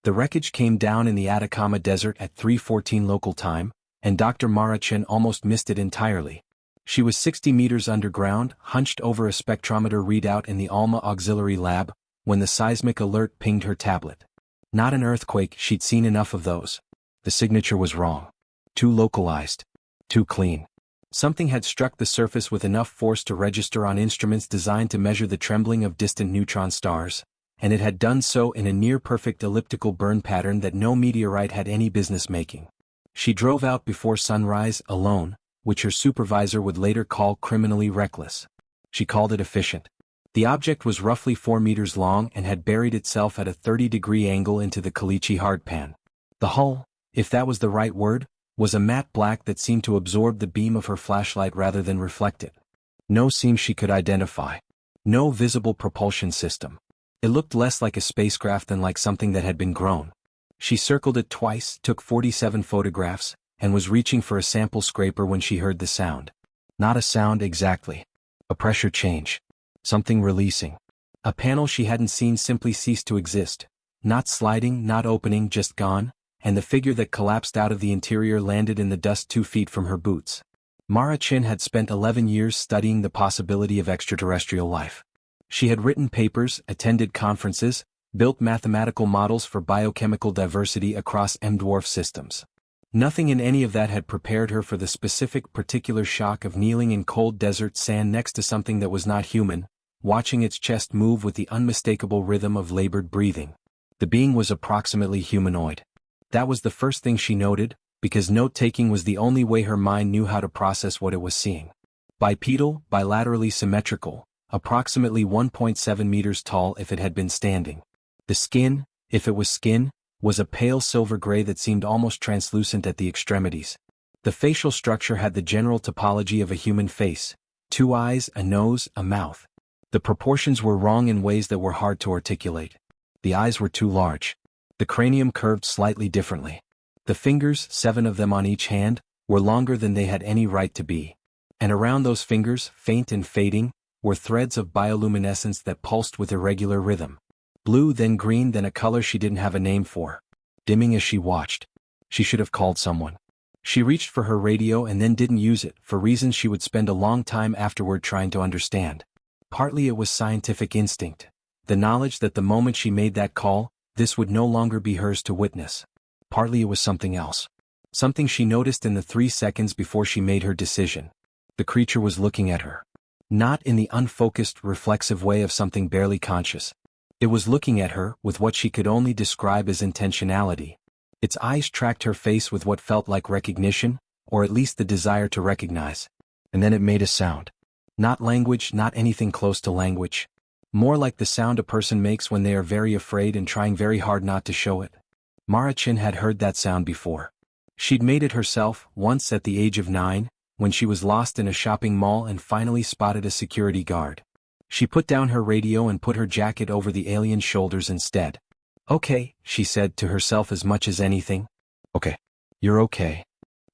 The wreckage came down in the Atacama Desert at 3:14 local time, and Dr. Mara Chen almost missed it entirely. She was 60 meters underground, hunched over a spectrometer readout in the ALMA auxiliary lab, when the seismic alert pinged her tablet. Not an earthquake, she'd seen enough of those. The signature was wrong. Too localized. Too clean. Something had struck the surface with enough force to register on instruments designed to measure the trembling of distant neutron stars, and it had done so in a near-perfect elliptical burn pattern that no meteorite had any business making. She drove out before sunrise, alone, which her supervisor would later call criminally reckless. She called it efficient. The object was roughly 4 meters long and had buried itself at a 30-degree angle into the caliche hardpan. The hull, if that was the right word, was a matte black that seemed to absorb the beam of her flashlight rather than reflect it. No seam she could identify. No visible propulsion system. It looked less like a spacecraft than like something that had been grown. She circled it twice, took 47 photographs, and was reaching for a sample scraper when she heard the sound. Not a sound exactly. A pressure change. Something releasing. A panel she hadn't seen simply ceased to exist. Not sliding, not opening, just gone, and the figure that collapsed out of the interior landed in the dust 2 feet from her boots. Mara Chen had spent 11 years studying the possibility of extraterrestrial life. She had written papers, attended conferences, built mathematical models for biochemical diversity across M-dwarf systems. Nothing in any of that had prepared her for the specific particular shock of kneeling in cold desert sand next to something that was not human, watching its chest move with the unmistakable rhythm of labored breathing. The being was approximately humanoid. That was the first thing she noted, because note-taking was the only way her mind knew how to process what it was seeing. Bipedal, bilaterally symmetrical, approximately 1.7 meters tall if it had been standing. The skin, if it was skin, was a pale silver gray that seemed almost translucent at the extremities. The facial structure had the general topology of a human face: 2 eyes, a nose, a mouth. The proportions were wrong in ways that were hard to articulate. The eyes were too large. The cranium curved slightly differently. The fingers, 7 of them on each hand, were longer than they had any right to be. And around those fingers, faint and fading, were threads of bioluminescence that pulsed with irregular rhythm. Blue, then green, then a color she didn't have a name for. Dimming as she watched. She should have called someone. She reached for her radio and then didn't use it, for reasons she would spend a long time afterward trying to understand. Partly it was scientific instinct. The knowledge that the moment she made that call, this would no longer be hers to witness. Partly it was something else. Something she noticed in the 3 seconds before she made her decision. The creature was looking at her. Not in the unfocused, reflexive way of something barely conscious. It was looking at her with what she could only describe as intentionality. Its eyes tracked her face with what felt like recognition, or at least the desire to recognize. And then it made a sound. Not language, not anything close to language. More like the sound a person makes when they are very afraid and trying very hard not to show it. Mara Chen had heard that sound before. She'd made it herself, once at the age of 9, when she was lost in a shopping mall and finally spotted a security guard. She put down her radio and put her jacket over the alien's shoulders instead. "Okay," she said to herself as much as anything. "Okay. You're okay."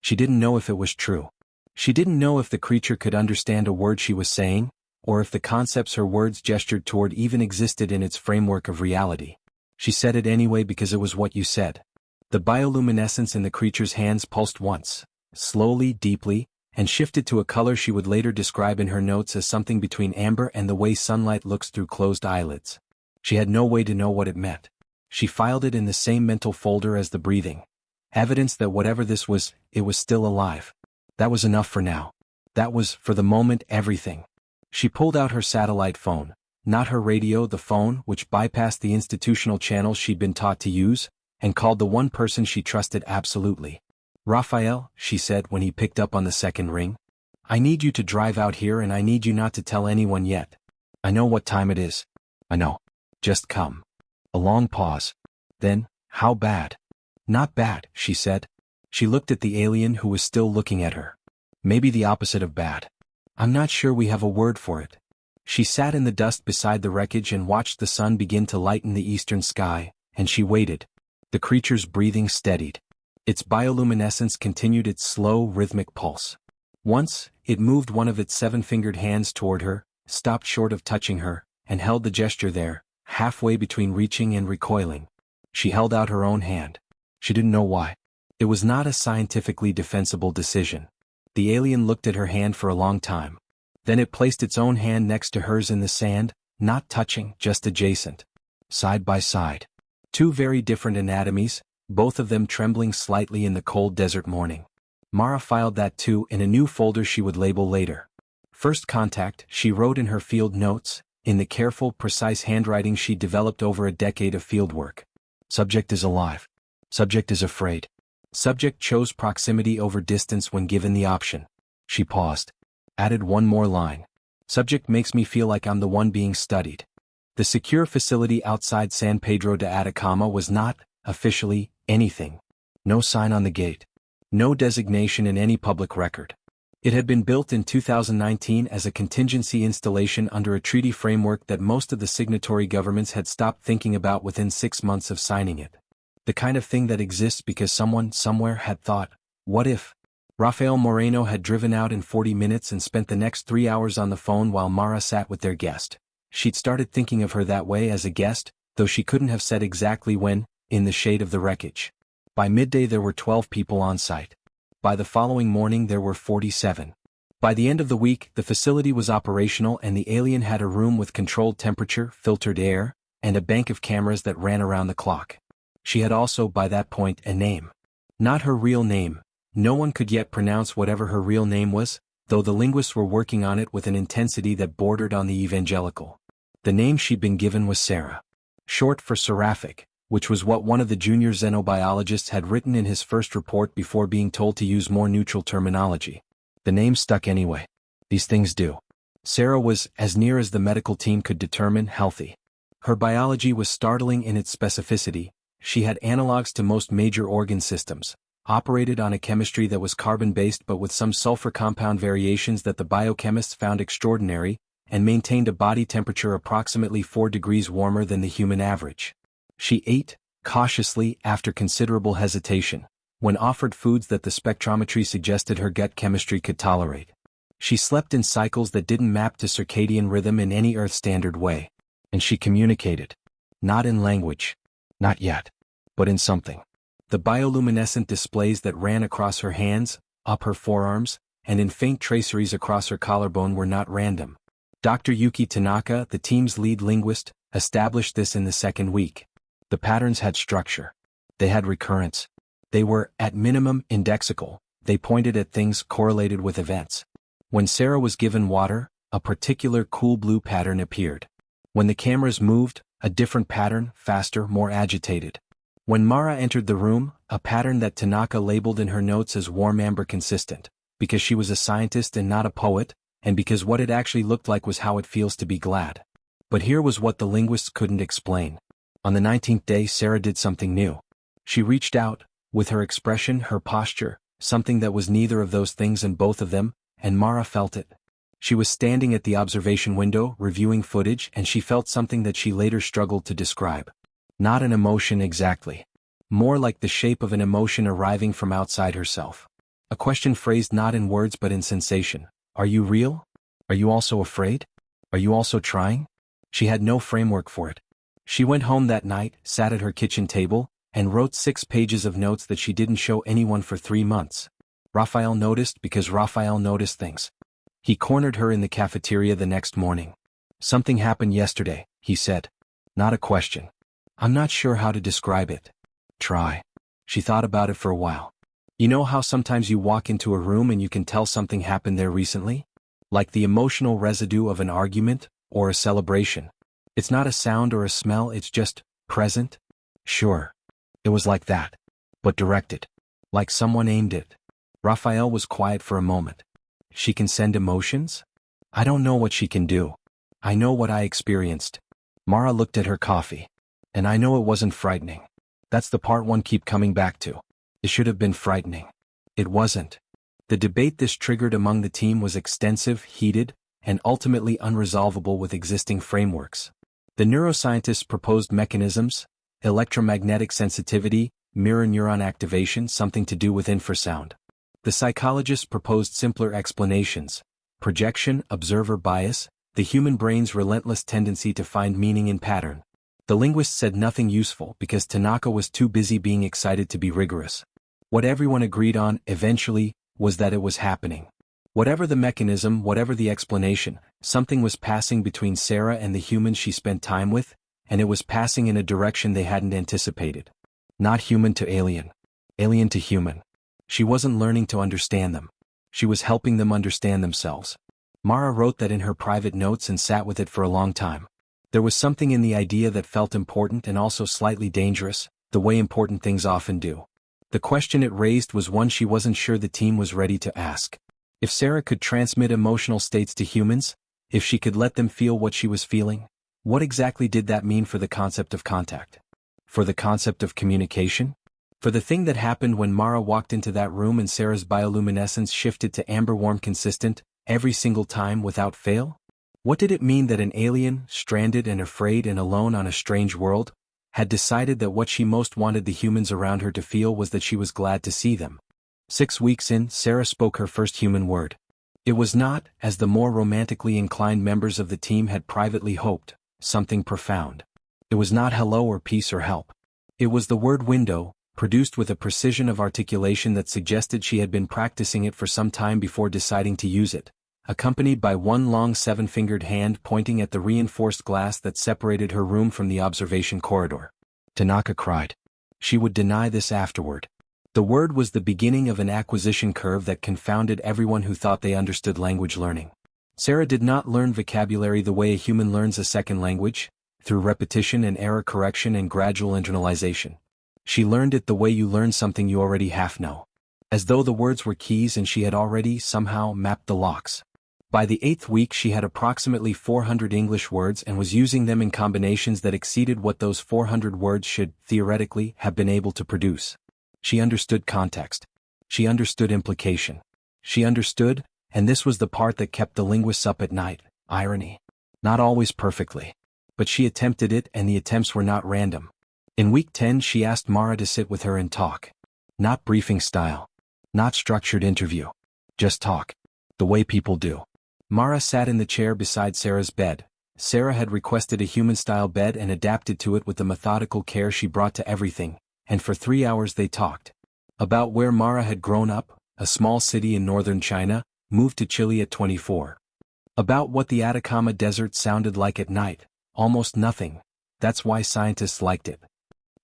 She didn't know if it was true. She didn't know if the creature could understand a word she was saying, or if the concepts her words gestured toward even existed in its framework of reality. She said it anyway because it was what you said. The bioluminescence in the creature's hands pulsed once, slowly, deeply, and shifted to a color she would later describe in her notes as something between amber and the way sunlight looks through closed eyelids. She had no way to know what it meant. She filed it in the same mental folder as the breathing. Evidence that whatever this was, it was still alive. That was enough for now. That was, for the moment, everything. She pulled out her satellite phone, not her radio, the phone which bypassed the institutional channels she'd been taught to use, and called the one person she trusted absolutely. "Raphael," she said when he picked up on the second ring. "I need you to drive out here and I need you not to tell anyone yet. I know what time it is. I know. Just come." A long pause. Then, "How bad?" "Not bad," she said. She looked at the alien who was still looking at her. "Maybe the opposite of bad. I'm not sure we have a word for it." She sat in the dust beside the wreckage and watched the sun begin to lighten the eastern sky, and she waited. The creature's breathing steadied. Its bioluminescence continued its slow, rhythmic pulse. Once, it moved one of its 7-fingered hands toward her, stopped short of touching her, and held the gesture there, halfway between reaching and recoiling. She held out her own hand. She didn't know why. It was not a scientifically defensible decision. The alien looked at her hand for a long time. Then it placed its own hand next to hers in the sand, not touching, just adjacent. Side by side. Two very different anatomies, both of them trembling slightly in the cold desert morning. Mara filed that too in a new folder she would label later. First contact, she wrote in her field notes, in the careful, precise handwriting she developed over a decade of fieldwork. Subject is alive. Subject is afraid. Subject chose proximity over distance when given the option. She paused. Added one more line. Subject makes me feel like I'm the one being studied. The secure facility outside San Pedro de Atacama was not, officially, anything. No sign on the gate. No designation in any public record. It had been built in 2019 as a contingency installation under a treaty framework that most of the signatory governments had stopped thinking about within 6 months of signing it. The kind of thing that exists because someone, somewhere, had thought, what if? Rafael Moreno had driven out in 40 minutes and spent the next 3 hours on the phone while Mara sat with their guest. She'd started thinking of her that way as a guest, though she couldn't have said exactly when, in the shade of the wreckage. By midday there were 12 people on site. By the following morning there were 47. By the end of the week, the facility was operational and the alien had a room with controlled temperature, filtered air, and a bank of cameras that ran around the clock. She had also, by that point, a name. Not her real name. No one could yet pronounce whatever her real name was, though the linguists were working on it with an intensity that bordered on the evangelical. The name she'd been given was Sarah. Short for seraphic, which was what one of the junior xenobiologists had written in his first report before being told to use more neutral terminology. The name stuck anyway. These things do. Sarah was, as near as the medical team could determine, healthy. Her biology was startling in its specificity. She had analogs to most major organ systems, operated on a chemistry that was carbon-based but with some sulfur compound variations that the biochemists found extraordinary, and maintained a body temperature approximately 4 degrees warmer than the human average. She ate, cautiously, after considerable hesitation, when offered foods that the spectrometry suggested her gut chemistry could tolerate. She slept in cycles that didn't map to circadian rhythm in any Earth-standard way. And she communicated. Not in language. Not yet. But in something. The bioluminescent displays that ran across her hands, up her forearms, and in faint traceries across her collarbone were not random. Dr. Yuki Tanaka, the team's lead linguist, established this in the second week. The patterns had structure. They had recurrence. They were, at minimum, indexical. They pointed at things correlated with events. When Sarah was given water, a particular cool blue pattern appeared. When the cameras moved, a different pattern, faster, more agitated. When Mara entered the room, a pattern that Tanaka labeled in her notes as warm amber consistent, because she was a scientist and not a poet, and because what it actually looked like was how it feels to be glad. But here was what the linguists couldn't explain. On the 19th day, Sarah did something new. She reached out, with her expression, her posture, something that was neither of those things and both of them, and Mara felt it. She was standing at the observation window, reviewing footage, and she felt something that she later struggled to describe. Not an emotion exactly. More like the shape of an emotion arriving from outside herself. A question phrased not in words but in sensation. Are you real? Are you also afraid? Are you also trying? She had no framework for it. She went home that night, sat at her kitchen table, and wrote 6 pages of notes that she didn't show anyone for 3 months. Raphael noticed because Raphael noticed things. He cornered her in the cafeteria the next morning. Something happened yesterday, he said. Not a question. I'm not sure how to describe it. Try. She thought about it for a while. You know how sometimes you walk into a room and you can tell something happened there recently? Like the emotional residue of an argument, or a celebration. It's not a sound or a smell, it's just present. Sure. It was like that. But directed. Like someone aimed it. Raphael was quiet for a moment. She can send emotions? I don't know what she can do. I know what I experienced. Mara looked at her coffee. And I know it wasn't frightening. That's the part one keep coming back to. It should have been frightening. It wasn't. The debate this triggered among the team was extensive, heated, and ultimately unresolvable with existing frameworks. The neuroscientists proposed mechanisms, electromagnetic sensitivity, mirror neuron activation, something to do with infrasound. The psychologists proposed simpler explanations, projection, observer bias, the human brain's relentless tendency to find meaning in pattern. The linguist said nothing useful because Tanaka was too busy being excited to be rigorous. What everyone agreed on, eventually, was that it was happening. Whatever the mechanism, whatever the explanation, something was passing between Sarah and the humans she spent time with, and it was passing in a direction they hadn't anticipated. Not human to alien. Alien to human. She wasn't learning to understand them. She was helping them understand themselves. Mara wrote that in her private notes and sat with it for a long time. There was something in the idea that felt important and also slightly dangerous, the way important things often do. The question it raised was one she wasn't sure the team was ready to ask. If Sarah could transmit emotional states to humans, if she could let them feel what she was feeling, what exactly did that mean for the concept of contact? For the concept of communication? For the thing that happened when Mara walked into that room and Sarah's bioluminescence shifted to amber warm consistent, every single time without fail? What did it mean that an alien, stranded and afraid and alone on a strange world, had decided that what she most wanted the humans around her to feel was that she was glad to see them? 6 weeks in, Sarah spoke her first human word. It was not, as the more romantically inclined members of the team had privately hoped, something profound. It was not hello or peace or help. It was the word window, produced with a precision of articulation that suggested she had been practicing it for some time before deciding to use it, accompanied by one long 7-fingered hand pointing at the reinforced glass that separated her room from the observation corridor. Tanaka cried. She would deny this afterward. The word was the beginning of an acquisition curve that confounded everyone who thought they understood language learning. Sarah did not learn vocabulary the way a human learns a second language, through repetition and error correction and gradual internalization. She learned it the way you learn something you already half know. As though the words were keys and she had already, somehow, mapped the locks. By the 8th week she had approximately 400 English words and was using them in combinations that exceeded what those 400 words should, theoretically, have been able to produce. She understood context. She understood implication. She understood, and this was the part that kept the linguists up at night, irony. Not always perfectly. But she attempted it and the attempts were not random. In week 10 she asked Mara to sit with her and talk. Not briefing style. Not structured interview. Just talk. The way people do. Mara sat in the chair beside Sarah's bed. Sarah had requested a human-style bed and adapted to it with the methodical care she brought to everything, and for 3 hours they talked. About where Mara had grown up, a small city in northern China, moved to Chile at 24. About what the Atacama Desert sounded like at night, almost nothing, that's why scientists liked it.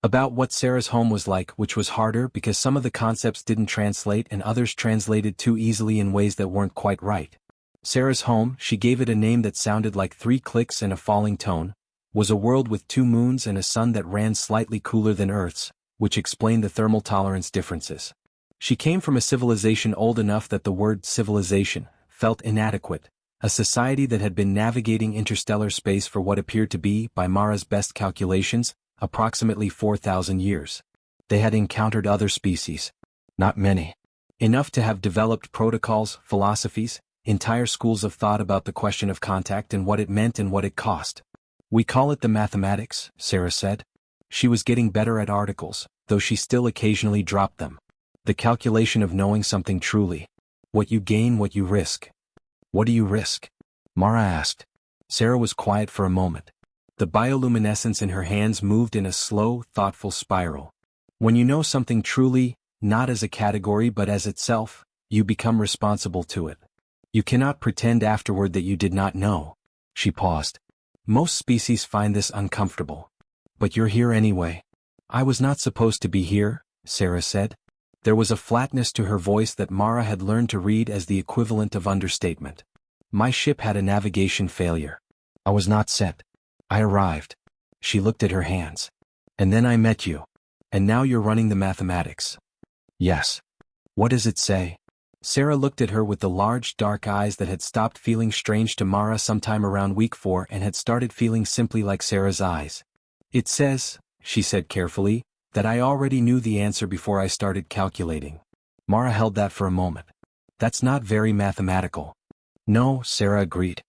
About what Sarah's home was like, which was harder because some of the concepts didn't translate and others translated too easily in ways that weren't quite right. Sarah's home, she gave it a name that sounded like 3 clicks and a falling tone, was a world with 2 moons and a sun that ran slightly cooler than Earth's, which explained the thermal tolerance differences. She came from a civilization old enough that the word civilization felt inadequate, a society that had been navigating interstellar space for what appeared to be, by Mara's best calculations, approximately 4,000 years. They had encountered other species. Not many. Enough to have developed protocols, philosophies, entire schools of thought about the question of contact and what it meant and what it cost. We call it the mathematics, Sarah said. She was getting better at articles, though she still occasionally dropped them. The calculation of knowing something truly. What you gain, what you risk. What do you risk? Mara asked. Sarah was quiet for a moment. The bioluminescence in her hands moved in a slow, thoughtful spiral. When you know something truly, not as a category but as itself, you become responsible to it. You cannot pretend afterward that you did not know. She paused. Most species find this uncomfortable. But you're here anyway. I was not supposed to be here, Sarah said. There was a flatness to her voice that Mara had learned to read as the equivalent of understatement. My ship had a navigation failure. I was not set. I arrived. She looked at her hands. And then I met you. And now you're running the mathematics. Yes. What does it say? Sarah looked at her with the large dark eyes that had stopped feeling strange to Mara sometime around week 4 and had started feeling simply like Sarah's eyes. It says, she said carefully, that I already knew the answer before I started calculating. Mara held that for a moment. That's not very mathematical. No, Sarah agreed.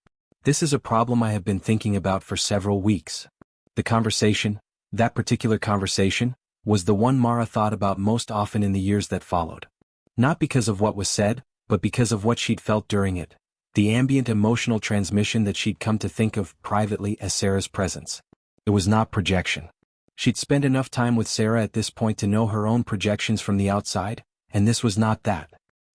This is a problem I have been thinking about for several weeks. The conversation, that particular conversation, was the one Mara thought about most often in the years that followed. Not because of what was said, but because of what she'd felt during it. The ambient emotional transmission that she'd come to think of privately as Sarah's presence. It was not projection. She'd spent enough time with Sarah at this point to know her own projections from the outside, and this was not that.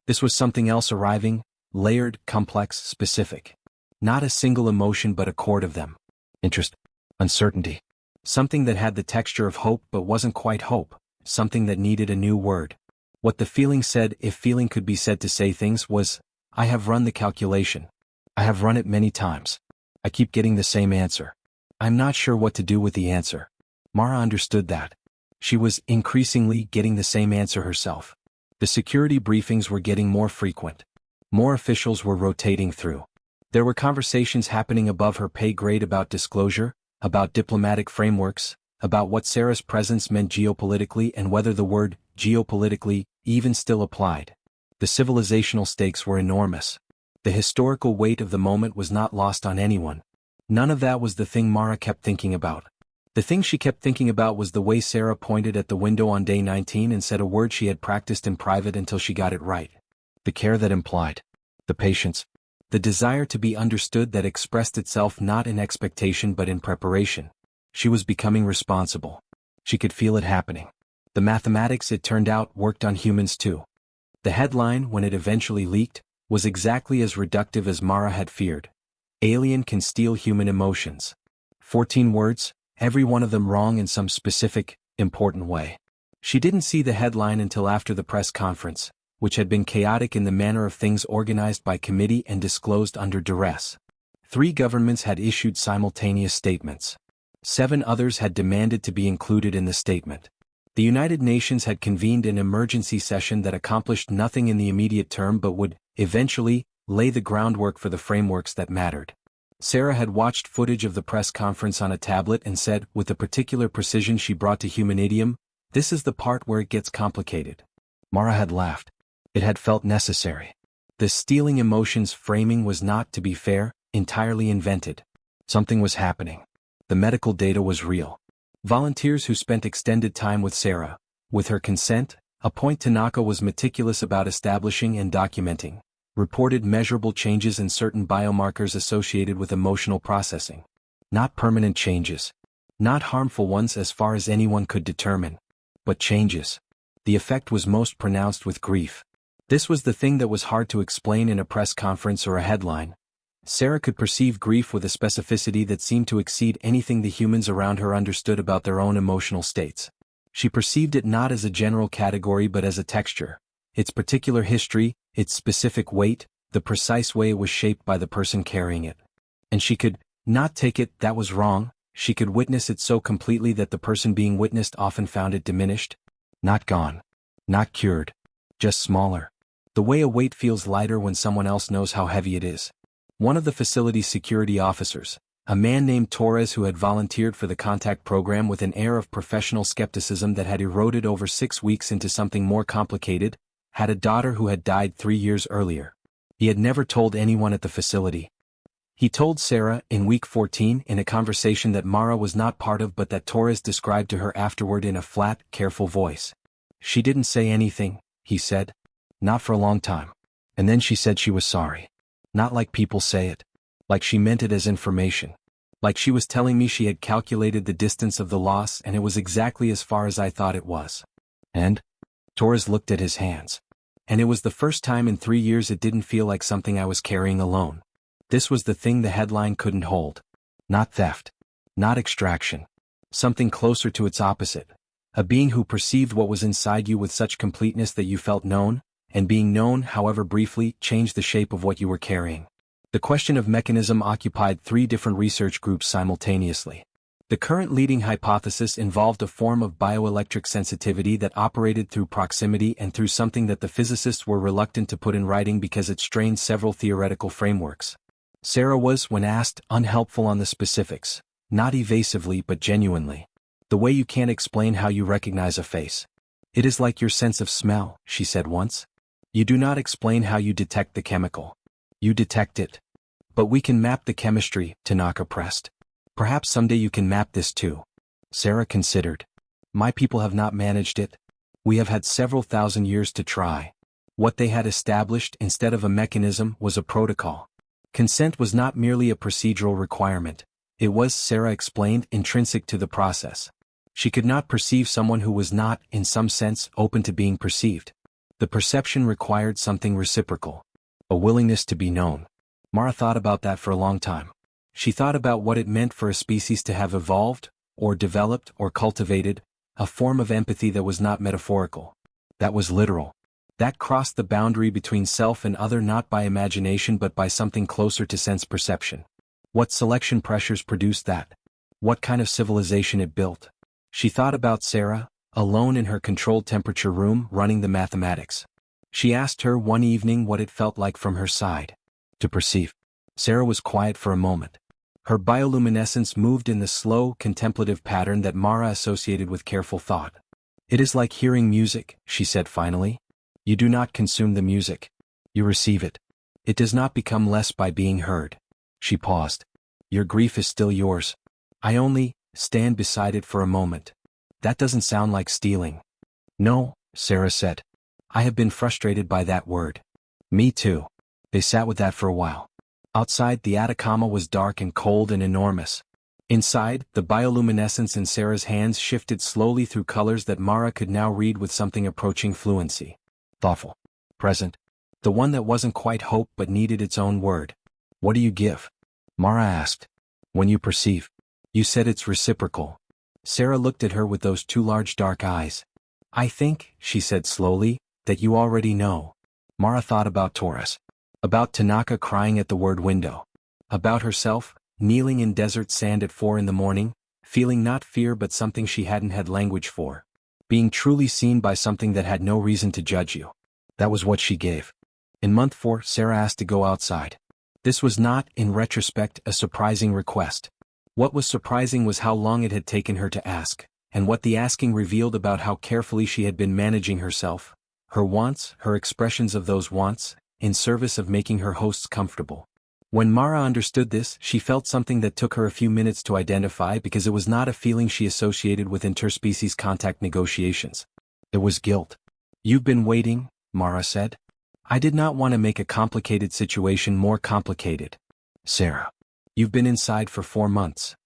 This was something else arriving, layered, complex, specific. Not a single emotion but a chord of them. Interest. Uncertainty. Something that had the texture of hope but wasn't quite hope, something that needed a new word. What the feeling said, if feeling could be said to say things, was, I have run the calculation. I have run it many times. I keep getting the same answer. I'm not sure what to do with the answer. Mara understood that. She was increasingly getting the same answer herself. The security briefings were getting more frequent. More officials were rotating through. There were conversations happening above her pay grade about disclosure, about diplomatic frameworks, about what Sarah's presence meant geopolitically and whether the word geopolitically even still applied. The civilizational stakes were enormous. The historical weight of the moment was not lost on anyone. None of that was the thing Mara kept thinking about. The thing she kept thinking about was the way Sarah pointed at the window on day 19 and said a word she had practiced in private until she got it right. The care that implied. The patience. The desire to be understood that expressed itself not in expectation but in preparation. She was becoming responsible. She could feel it happening. The mathematics, it turned out, worked on humans too. The headline, when it eventually leaked, was exactly as reductive as Mara had feared. Alien can steal human emotions. 14 words, every one of them wrong in some specific, important way. She didn't see the headline until after the press conference, which had been chaotic in the manner of things organized by committee and disclosed under duress. 3 governments had issued simultaneous statements. 7 others had demanded to be included in the statement. The United Nations had convened an emergency session that accomplished nothing in the immediate term but would, eventually, lay the groundwork for the frameworks that mattered. Sarah had watched footage of the press conference on a tablet and said, with the particular precision she brought to human idiom, "This is the part where it gets complicated." Mara had laughed. It had felt necessary. The stealing emotions framing was not, to be fair, entirely invented. Something was happening. The medical data was real. Volunteers who spent extended time with Sarah, with her consent, a point Tanaka was meticulous about establishing and documenting, reported measurable changes in certain biomarkers associated with emotional processing. Not permanent changes. Not harmful ones as far as anyone could determine. But changes. The effect was most pronounced with grief. This was the thing that was hard to explain in a press conference or a headline. Sarah could perceive grief with a specificity that seemed to exceed anything the humans around her understood about their own emotional states. She perceived it not as a general category but as a texture, its particular history, its specific weight, the precise way it was shaped by the person carrying it. And she could not take it, that was wrong, she could witness it so completely that the person being witnessed often found it diminished. Not gone. Not cured. Just smaller. The way a weight feels lighter when someone else knows how heavy it is. One of the facility's security officers, a man named Torres who had volunteered for the contact program with an air of professional skepticism that had eroded over 6 weeks into something more complicated, had a daughter who had died 3 years earlier. He had never told anyone at the facility. He told Sarah, in week 14, in a conversation that Mara was not part of but that Torres described to her afterward in a flat, careful voice. She didn't say anything, he said. Not for a long time. And then she said she was sorry. Not like people say it. Like she meant it as information. Like she was telling me she had calculated the distance of the loss and it was exactly as far as I thought it was. And? Torres looked at his hands. And it was the first time in 3 years it didn't feel like something I was carrying alone. This was the thing the headline couldn't hold. Not theft. Not extraction. Something closer to its opposite. A being who perceived what was inside you with such completeness that you felt known, and being known, however briefly, changed the shape of what you were carrying. The question of mechanism occupied 3 different research groups simultaneously. The current leading hypothesis involved a form of bioelectric sensitivity that operated through proximity and through something that the physicists were reluctant to put in writing because it strained several theoretical frameworks. Sarah was, when asked, unhelpful on the specifics, not evasively but genuinely. The way you can't explain how you recognize a face. It is like your sense of smell, she said once. You do not explain how you detect the chemical. You detect it. But we can map the chemistry, Tanaka pressed. Perhaps someday you can map this too. Sarah considered. My people have not managed it. We have had several thousand years to try. What they had established instead of a mechanism was a protocol. Consent was not merely a procedural requirement. It was, Sarah explained, intrinsic to the process. She could not perceive someone who was not, in some sense, open to being perceived. The perception required something reciprocal. A willingness to be known. Mara thought about that for a long time. She thought about what it meant for a species to have evolved, or developed, or cultivated, a form of empathy that was not metaphorical. That was literal. That crossed the boundary between self and other not by imagination but by something closer to sense perception. What selection pressures produced that? What kind of civilization it built? She thought about Sarah, alone in her controlled temperature room running the mathematics. She asked her one evening what it felt like from her side. To perceive. Sarah was quiet for a moment. Her bioluminescence moved in the slow, contemplative pattern that Mara associated with careful thought. It is like hearing music, she said finally. You do not consume the music. You receive it. It does not become less by being heard. She paused. Your grief is still yours. I only stand beside it for a moment. That doesn't sound like stealing. No, Sarah said. I have been frustrated by that word. Me too. They sat with that for a while. Outside, the Atacama was dark and cold and enormous. Inside, the bioluminescence in Sarah's hands shifted slowly through colors that Mara could now read with something approaching fluency. Thoughtful. Present. The one that wasn't quite hope but needed its own word. What do you give? Mara asked. When you perceive. You said it's reciprocal. Sarah looked at her with those two large dark eyes. I think, she said slowly, that you already know. Mara thought about Torres. About Tanaka crying at the word window. About herself, kneeling in desert sand at 4 a.m, feeling not fear but something she hadn't had language for. Being truly seen by something that had no reason to judge you. That was what she gave. In month 4, Sarah asked to go outside. This was not, in retrospect, a surprising request. What was surprising was how long it had taken her to ask, and what the asking revealed about how carefully she had been managing herself, her wants, her expressions of those wants, in service of making her hosts comfortable. When Mara understood this, she felt something that took her a few minutes to identify because it was not a feeling she associated with interspecies contact negotiations. It was guilt. You've been waiting, Mara said. I did not want to make a complicated situation more complicated. Sarah. You've been inside for 4 months.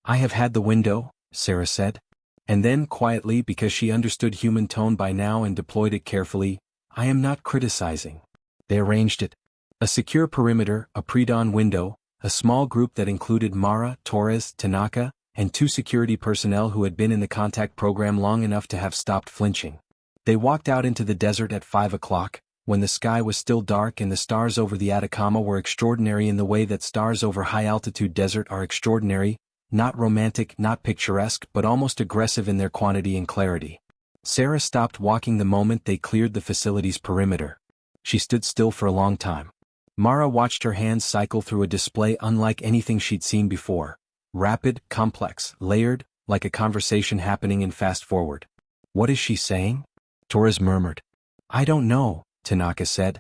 I have had the window, Sarah said. And then, quietly, because she understood human tone by now and deployed it carefully, I am not criticizing. They arranged it. A secure perimeter, a pre-dawn window, a small group that included Mara, Torres, Tanaka, and 2 security personnel who had been in the contact program long enough to have stopped flinching. They walked out into the desert at 5 o'clock, when the sky was still dark and the stars over the Atacama were extraordinary in the way that stars over high-altitude desert are extraordinary, not romantic, not picturesque, but almost aggressive in their quantity and clarity. Sarah stopped walking the moment they cleared the facility's perimeter. She stood still for a long time. Mara watched her hands cycle through a display unlike anything she'd seen before. Rapid, complex, layered, like a conversation happening in fast-forward. What is she saying? Torres murmured. I don't know, Tanaka said.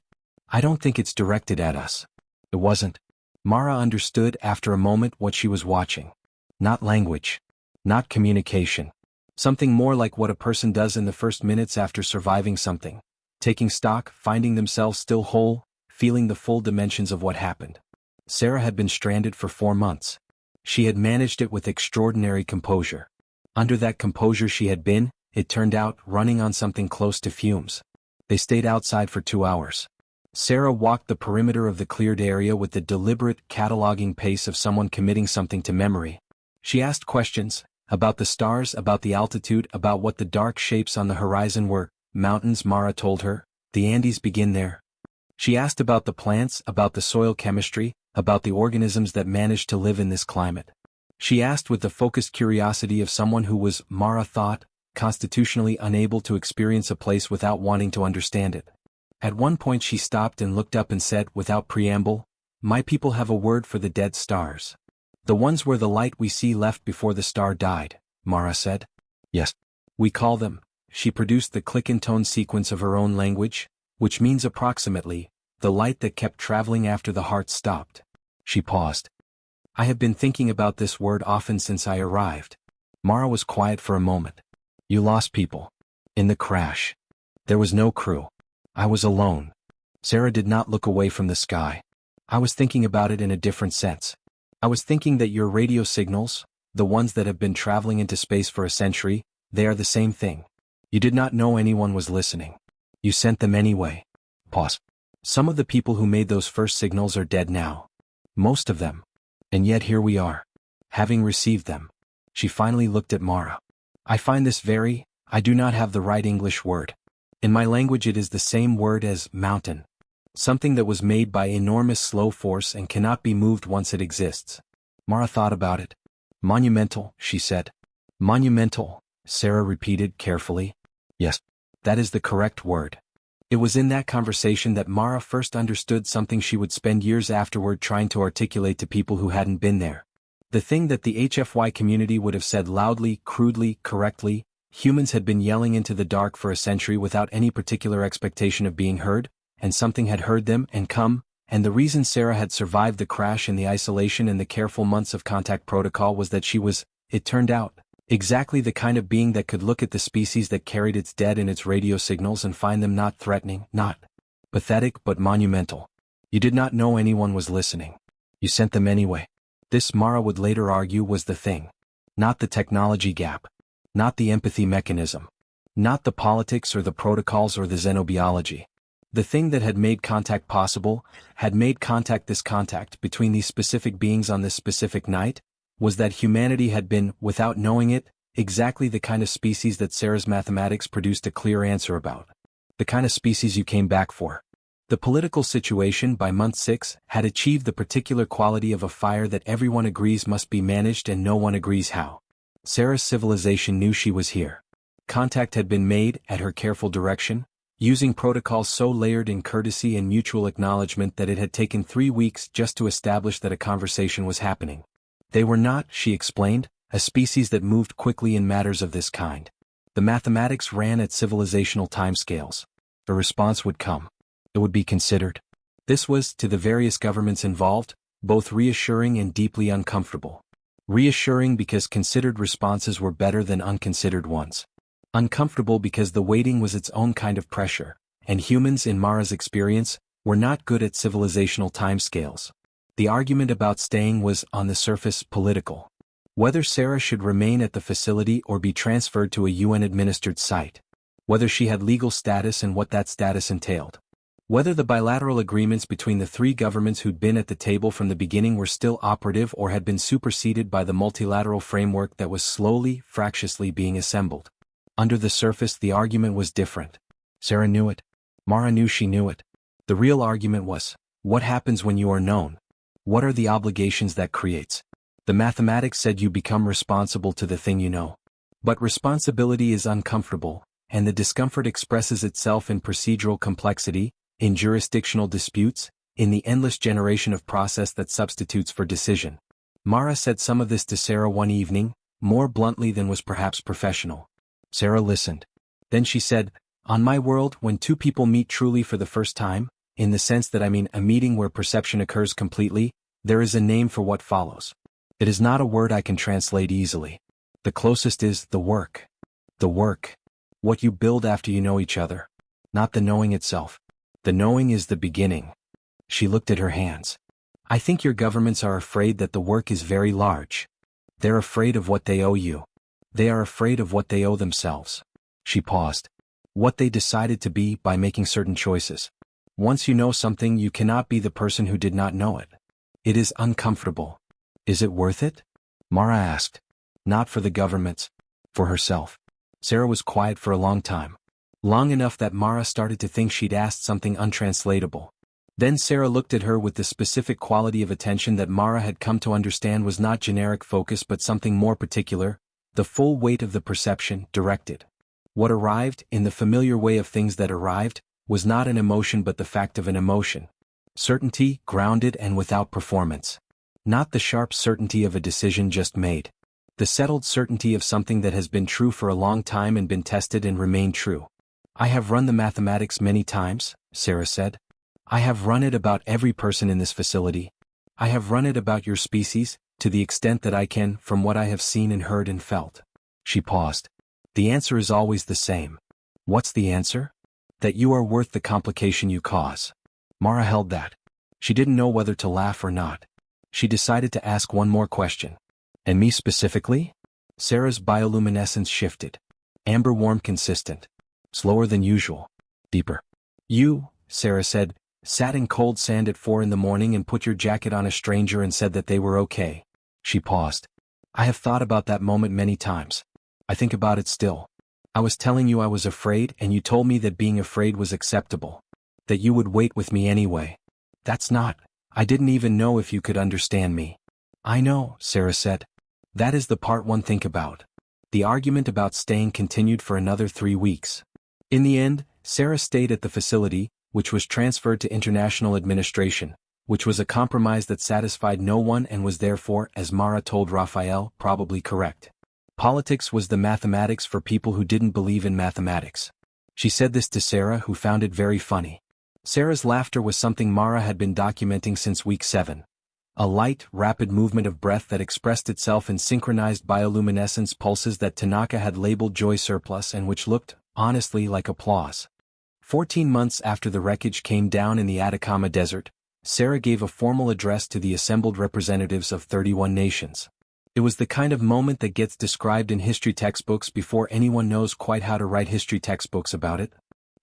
I don't think it's directed at us. It wasn't. Mara understood after a moment what she was watching. Not language. Not communication. Something more like what a person does in the first minutes after surviving something. Taking stock, finding themselves still whole, feeling the full dimensions of what happened. Sarah had been stranded for 4 months. She had managed it with extraordinary composure. Under that composure she had been, it turned out, running on something close to fumes. They stayed outside for 2 hours. Sarah walked the perimeter of the cleared area with the deliberate, cataloging pace of someone committing something to memory. She asked questions, about the stars, about the altitude, about what the dark shapes on the horizon were. Mountains, Mara told her. The Andes begin there. She asked about the plants, about the soil chemistry, about the organisms that managed to live in this climate. She asked with the focused curiosity of someone who was, Mara thought, constitutionally unable to experience a place without wanting to understand it. At one point she stopped and looked up and said, without preamble, My people have a word for the dead stars. The ones where the light we see left before the star died, Mara said. Yes. We call them. She produced the click-and-tone sequence of her own language, which means approximately, the light that kept traveling after the heart stopped. She paused. I have been thinking about this word often since I arrived. Mara was quiet for a moment. You lost people. In the crash. There was no crew. I was alone. Sarah did not look away from the sky. I was thinking about it in a different sense. I was thinking that your radio signals, the ones that have been traveling into space for a century, they are the same thing. You did not know anyone was listening. You sent them anyway. Pause. Some of the people who made those first signals are dead now. Most of them. And yet here we are. Having received them. She finally looked at Mara. I find this I do not have the right English word. In my language it is the same word as mountain. Something that was made by enormous slow force and cannot be moved once it exists. Mara thought about it. Monumental, she said. Monumental, Sarah repeated carefully. Yes, that is the correct word. It was in that conversation that Mara first understood something she would spend years afterward trying to articulate to people who hadn't been there. The thing that the HFY community would have said loudly, crudely, correctly, humans had been yelling into the dark for a century without any particular expectation of being heard, and something had heard them and come, and the reason Sarah had survived the crash and the isolation and the careful months of contact protocol was that she was, it turned out, exactly the kind of being that could look at the species that carried its dead in its radio signals and find them not threatening, not pathetic but monumental. You did not know anyone was listening. You sent them anyway. This, Mara would later argue, was the thing. Not the technology gap. Not the empathy mechanism. Not the politics or the protocols or the xenobiology. The thing that had made contact possible, had made this contact between these specific beings on this specific night, was that humanity had been, without knowing it, exactly the kind of species that Sarah's mathematics produced a clear answer about. The kind of species you came back for. The political situation by month 6 had achieved the particular quality of a fire that everyone agrees must be managed and no one agrees how. Sarah's civilization knew she was here. Contact had been made, at her careful direction, using protocols so layered in courtesy and mutual acknowledgement that it had taken 3 weeks just to establish that a conversation was happening. They were not, she explained, a species that moved quickly in matters of this kind. The mathematics ran at civilizational timescales. A response would come. It would be considered. This was, to the various governments involved, both reassuring and deeply uncomfortable. Reassuring because considered responses were better than unconsidered ones. Uncomfortable because the waiting was its own kind of pressure, and humans, in Mara's experience, were not good at civilizational timescales. The argument about staying was, on the surface, political. Whether Sarah should remain at the facility or be transferred to a UN-administered site. Whether she had legal status and what that status entailed. Whether the bilateral agreements between the 3 governments who'd been at the table from the beginning were still operative or had been superseded by the multilateral framework that was slowly, fractiously being assembled. Under the surface the argument was different. Sarah knew it. Mara knew she knew it. The real argument was, what happens when you are known? What are the obligations that creates? The mathematics said you become responsible to the thing you know. But responsibility is uncomfortable, and the discomfort expresses itself in procedural complexity, in jurisdictional disputes, in the endless generation of process that substitutes for decision. Mara said some of this to Sarah one evening, more bluntly than was perhaps professional. Sarah listened. Then she said, on my world, when 2 people meet truly for the first time, in the sense that I mean a meeting where perception occurs completely, there is a name for what follows. It is not a word I can translate easily. The closest is the work. The work. What you build after you know each other. Not the knowing itself. The knowing is the beginning. She looked at her hands. I think your governments are afraid that the work is very large. They're afraid of what they owe you. They are afraid of what they owe themselves. She paused. What they decided to be by making certain choices. Once you know something, you cannot be the person who did not know it. It is uncomfortable. Is it worth it? Mara asked. Not for the governments. For herself. Sarah was quiet for a long time. Long enough that Mara started to think she'd asked something untranslatable. Then Sarah looked at her with the specific quality of attention that Mara had come to understand was not generic focus but something more particular, the full weight of the perception, directed. What arrived, in the familiar way of things that arrived, was not an emotion but the fact of an emotion. Certainty, grounded and without performance. Not the sharp certainty of a decision just made. The settled certainty of something that has been true for a long time and been tested and remained true. I have run the mathematics many times, Sarah said. I have run it about every person in this facility. I have run it about your species, to the extent that I can, from what I have seen and heard and felt. She paused. The answer is always the same. What's the answer? That you are worth the complication you cause. Mara held that. She didn't know whether to laugh or not. She decided to ask one more question. And me specifically? Sarah's bioluminescence shifted. Amber warm consistent. Slower than usual. Deeper. You, Sarah said, sat in cold sand at 4 in the morning and put your jacket on a stranger and said that they were okay. She paused. I have thought about that moment many times. I think about it still. I was telling you I was afraid and you told me that being afraid was acceptable. That you would wait with me anyway. That's not. I didn't even know if you could understand me. I know, Sarah said. That is the part one think about. The argument about staying continued for another 3 weeks. In the end, Sarah stayed at the facility, which was transferred to international administration, which was a compromise that satisfied no one and was therefore, as Mara told Raphael, probably correct. Politics was the mathematics for people who didn't believe in mathematics. She said this to Sarah, who found it very funny. Sarah's laughter was something Mara had been documenting since week 7. A light, rapid movement of breath that expressed itself in synchronized bioluminescence pulses that Tanaka had labeled joy surplus and which looked, honestly, like applause. 14 months after the wreckage came down in the Atacama Desert, Sarah gave a formal address to the assembled representatives of 31 nations. It was the kind of moment that gets described in history textbooks before anyone knows quite how to write history textbooks about it.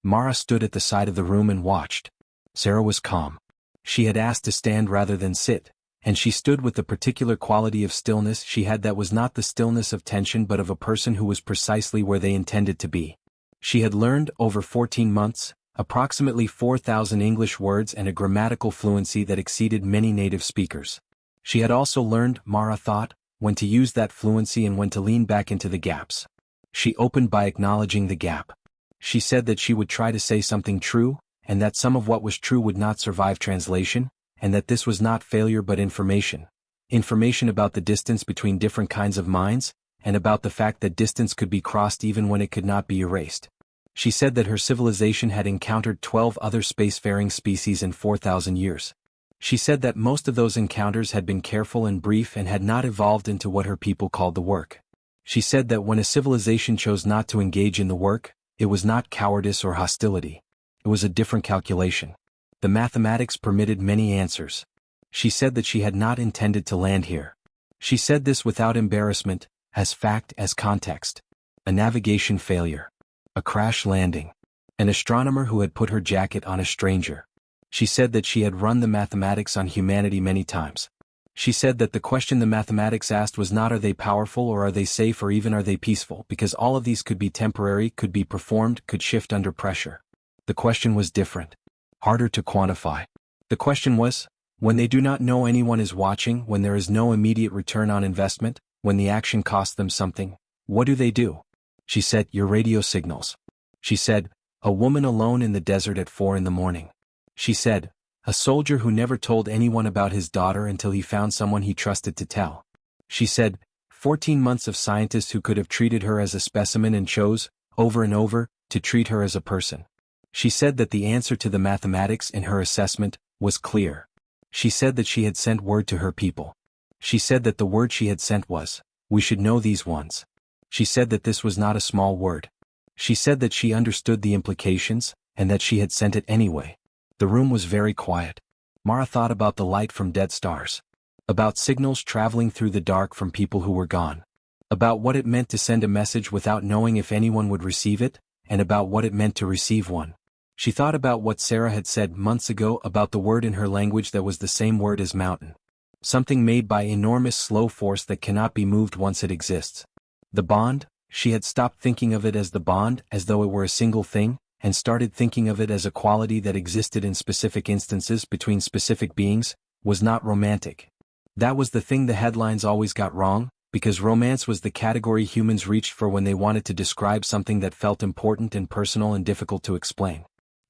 Mara stood at the side of the room and watched. Sarah was calm. She had asked to stand rather than sit, and she stood with the particular quality of stillness she had that was not the stillness of tension but of a person who was precisely where they intended to be. She had learned, over 14 months, approximately 4,000 English words and a grammatical fluency that exceeded many native speakers. She had also learned, Mara thought, when to use that fluency and when to lean back into the gaps. She opened by acknowledging the gap. She said that she would try to say something true, and that some of what was true would not survive translation, and that this was not failure but information. Information about the distance between different kinds of minds, and about the fact that distance could be crossed even when it could not be erased. She said that her civilization had encountered 12 other spacefaring species in 4,000 years. She said that most of those encounters had been careful and brief and had not evolved into what her people called the work. She said that when a civilization chose not to engage in the work, it was not cowardice or hostility. It was a different calculation. The mathematics permitted many answers. She said that she had not intended to land here. She said this without embarrassment, as fact, as context. A navigation failure. A crash landing. An astronomer who had put her jacket on a stranger. She said that she had run the mathematics on humanity many times. She said that the question the mathematics asked was not are they powerful or are they safe or even are they peaceful, because all of these could be temporary, could be performed, could shift under pressure. The question was different. Harder to quantify. The question was, when they do not know anyone is watching, when there is no immediate return on investment, when the action costs them something, what do? She said, your radio signals. She said, a woman alone in the desert at 4 in the morning. She said, a soldier who never told anyone about his daughter until he found someone he trusted to tell. She said, 14 months of scientists who could have treated her as a specimen and chose, over and over, to treat her as a person. She said that the answer to the mathematics in her assessment was clear. She said that she had sent word to her people. She said that the word she had sent was, we should know these ones. She said that this was not a small word. She said that she understood the implications, and that she had sent it anyway. The room was very quiet. Mara thought about the light from dead stars. About signals traveling through the dark from people who were gone. About what it meant to send a message without knowing if anyone would receive it, and about what it meant to receive one. She thought about what Sarah had said months ago about the word in her language that was the same word as mountain. Something made by enormous slow force that cannot be moved once it exists. The bond, she had stopped thinking of it as the bond, as though it were a single thing, and started thinking of it as a quality that existed in specific instances between specific beings, was not romantic. That was the thing the headlines always got wrong, because romance was the category humans reached for when they wanted to describe something that felt important and personal and difficult to explain.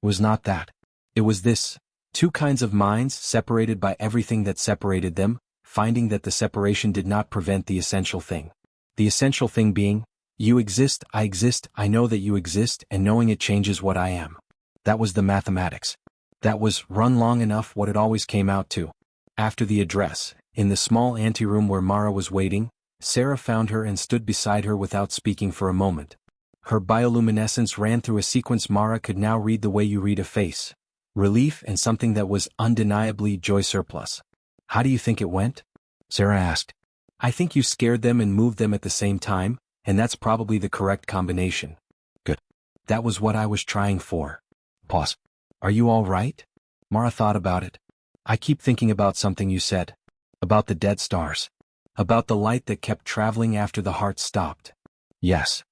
It was not that. It was this. Two kinds of minds separated by everything that separated them, finding that the separation did not prevent the essential thing. The essential thing being, you exist, I know that you exist, and knowing it changes what I am. That was the mathematics. That was, run long enough, what it always came out to. After the address, in the small anteroom where Mara was waiting, Sarah found her and stood beside her without speaking for a moment. Her bioluminescence ran through a sequence Mara could now read the way you read a face. Relief and something that was undeniably joy surplus. How do you think it went? Sarah asked. I think you scared them and moved them at the same time, and that's probably the correct combination. Good. That was what I was trying for. Pause. Are you all right? Mara thought about it. I keep thinking about something you said. About the dead stars. About the light that kept traveling after the heart stopped. Yes.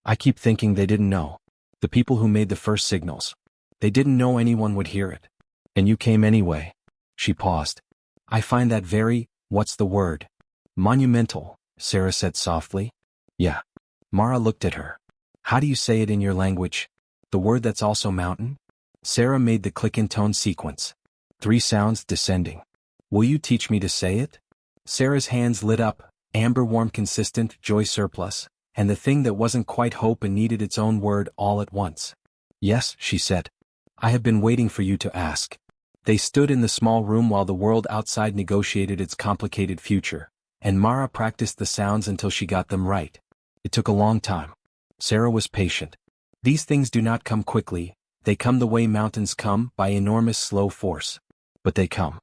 I keep thinking they didn't know. The people who made the first signals. They didn't know anyone would hear it. And you came anyway. She paused. I find that very, what's the word? Monumental, Sarah said softly. Yeah. Mara looked at her. How do you say it in your language? The word that's also mountain? Sarah made the click-and-tone sequence. 3 sounds descending. Will you teach me to say it? Sarah's hands lit up, amber warm consistent, joy surplus, and the thing that wasn't quite hope and needed its own word all at once. Yes, she said. I have been waiting for you to ask. They stood in the small room while the world outside negotiated its complicated future, and Mara practiced the sounds until she got them right. It took a long time. Sarah was patient. These things do not come quickly, they come the way mountains come, by enormous slow force. But they come.